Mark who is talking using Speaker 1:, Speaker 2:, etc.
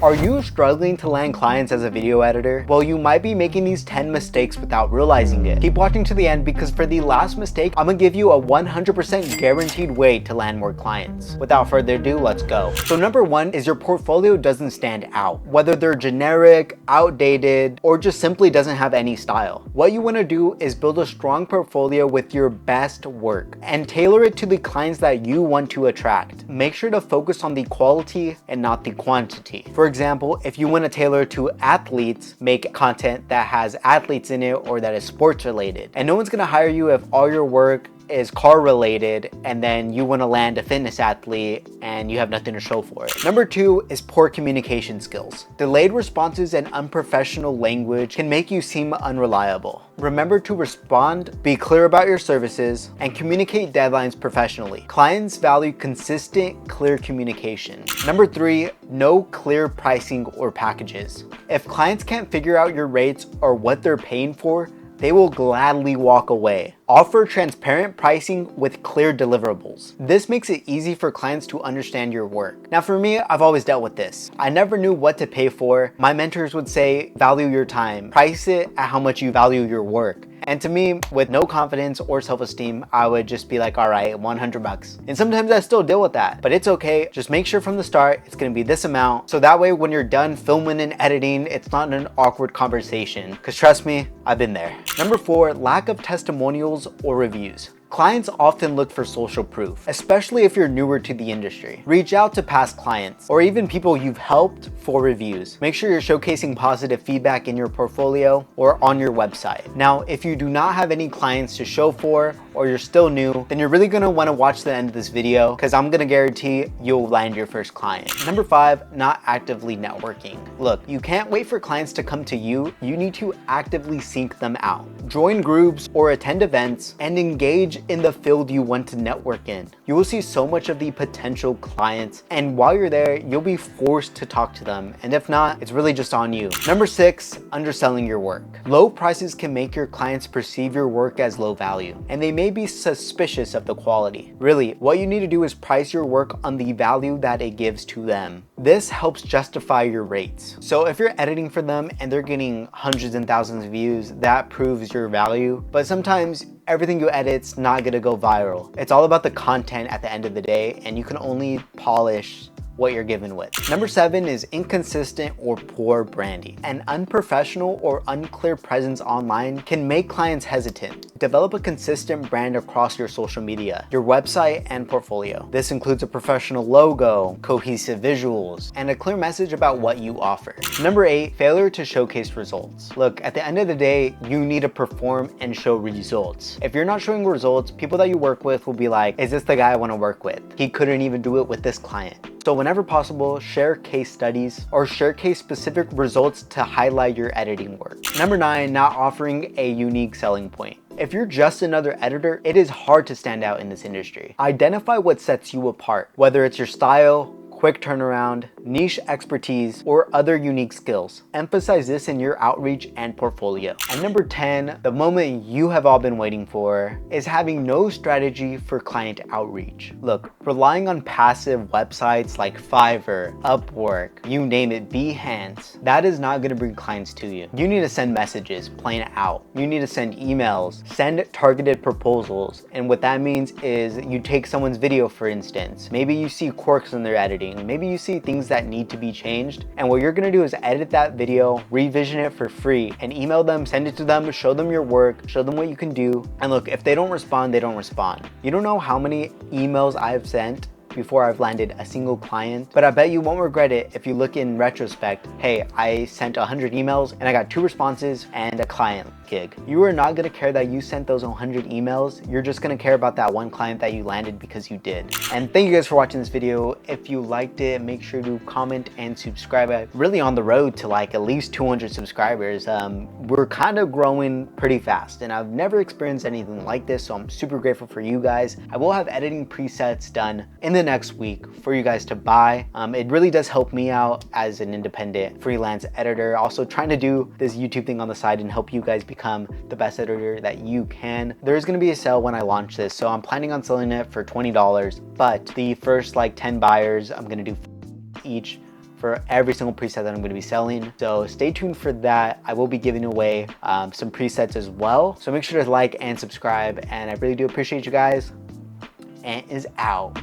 Speaker 1: Are you struggling to land clients as a video editor? Well, you might be making these 10 mistakes without realizing it. Keep watching to the end because for the last mistake, I'm gonna give you a 100% guaranteed way to land more clients. Without further ado, let's go. So number one is your portfolio doesn't stand out. Whether they're generic, outdated, or just simply doesn't have any style. What you wanna do is build a strong portfolio with your best work and tailor it to the clients that you want to attract. Make sure to focus on the quality and not the quantity. For example, if you want to tailor to athletes, make content that has athletes in it or that is sports related. And no one's going to hire you if all your work is car related and then you want to land a fitness athlete and you have nothing to show for it. Number two is poor communication skills. Delayed responses and unprofessional language can make you seem unreliable. Remember to respond, be clear about your services, and communicate deadlines professionally. Clients value consistent, clear communication. Number three, no clear pricing or packages. If clients can't figure out your rates or what they're paying for, they will gladly walk away. Offer transparent pricing with clear deliverables. This makes it easy for clients to understand your work. Now for me, I've always dealt with this. I never knew what to pay for. My mentors would say, value your time, price it at how much you value your work. And to me, with no confidence or self-esteem, I would just be like, all right, 100 bucks. And sometimes I still deal with that, but it's okay. Just make sure from the start, it's gonna be this amount. So that way, when you're done filming and editing, it's not an awkward conversation. Cause trust me, I've been there. Number four, lack of testimonials or reviews. Clients often look for social proof, especially if you're newer to the industry. Reach out to past clients or even people you've helped for reviews. Make sure you're showcasing positive feedback in your portfolio or on your website. Now, if you do not have any clients to show for or you're still new, then you're really gonna wanna watch the end of this video because I'm gonna guarantee you'll land your first client. Number five, not actively networking. Look, you can't wait for clients to come to you. You need to actively seek them out. Join groups or attend events and engage in the field you want to network in. You will see so much of the potential clients, and while you're there, you'll be forced to talk to them. And if not, it's really just on you. Number six, underselling your work. Low prices can make your clients perceive your work as low value, and they may be suspicious of the quality. Really, what you need to do is price your work on the value that it gives to them. This helps justify your rates. So if you're editing for them and they're getting hundreds and thousands of views, that proves your value. But sometimes everything you edit's not gonna go viral. It's all about the content at the end of the day, and you can only polish what you're given with. Number seven is inconsistent or poor branding. An unprofessional or unclear presence online can make clients hesitant. Develop a consistent brand across your social media, your website, and portfolio. This includes a professional logo, cohesive visuals, and a clear message about what you offer. Number eight, failure to showcase results. Look, at the end of the day, you need to perform and show results. If you're not showing results, people that you work with will be like, is this the guy I want to work with? He couldn't even do it with this client. So whenever possible, share case studies or share case specific results to highlight your editing work. Number nine, not offering a unique selling point. If you're just another editor, it is hard to stand out in this industry. Identify what sets you apart, whether it's your style, quick turnaround, niche expertise, or other unique skills. Emphasize this in your outreach and portfolio. And number 10, the moment you have all been waiting for, is having no strategy for client outreach. Look, relying on passive websites like Fiverr, Upwork, you name it, Behance, that is not gonna bring clients to you. You need to send messages, plain out. You need to send emails, send targeted proposals. And what that means is you take someone's video, for instance. Maybe you see quirks in their editing. Maybe you see things that need to be changed, and what you're gonna do is edit that video, revision it for free, and email them, send it to them, show them your work, show them what you can do. And look, if they don't respond, they don't respond. You don't know how many emails I've sent before I've landed a single client, but I bet you won't regret it if you look in retrospect. Hey, I sent 100 emails and I got 2 responses and a client gig. You are not gonna care that you sent those 100 emails. You're just gonna care about that one client that you landed because you did. And thank you guys for watching this video. If you liked it, make sure to comment and subscribe. I'm really on the road to like at least 200 subscribers. We're kind of growing pretty fast and I've never experienced anything like this, so I'm super grateful for you guys. I will have editing presets done in the next week for you guys to buy. It really does help me out as an independent freelance editor. Also trying to do this YouTube thing on the side and help you guys become the best editor that you can. There's gonna be a sale when I launch this, so I'm planning on selling it for $20, but the first like 10 buyers, I'm gonna do each for every single preset that I'm going to be selling. So stay tuned for that. I will be giving away some presets as well. So make sure to like and subscribe, and I really do appreciate you guys. And is out.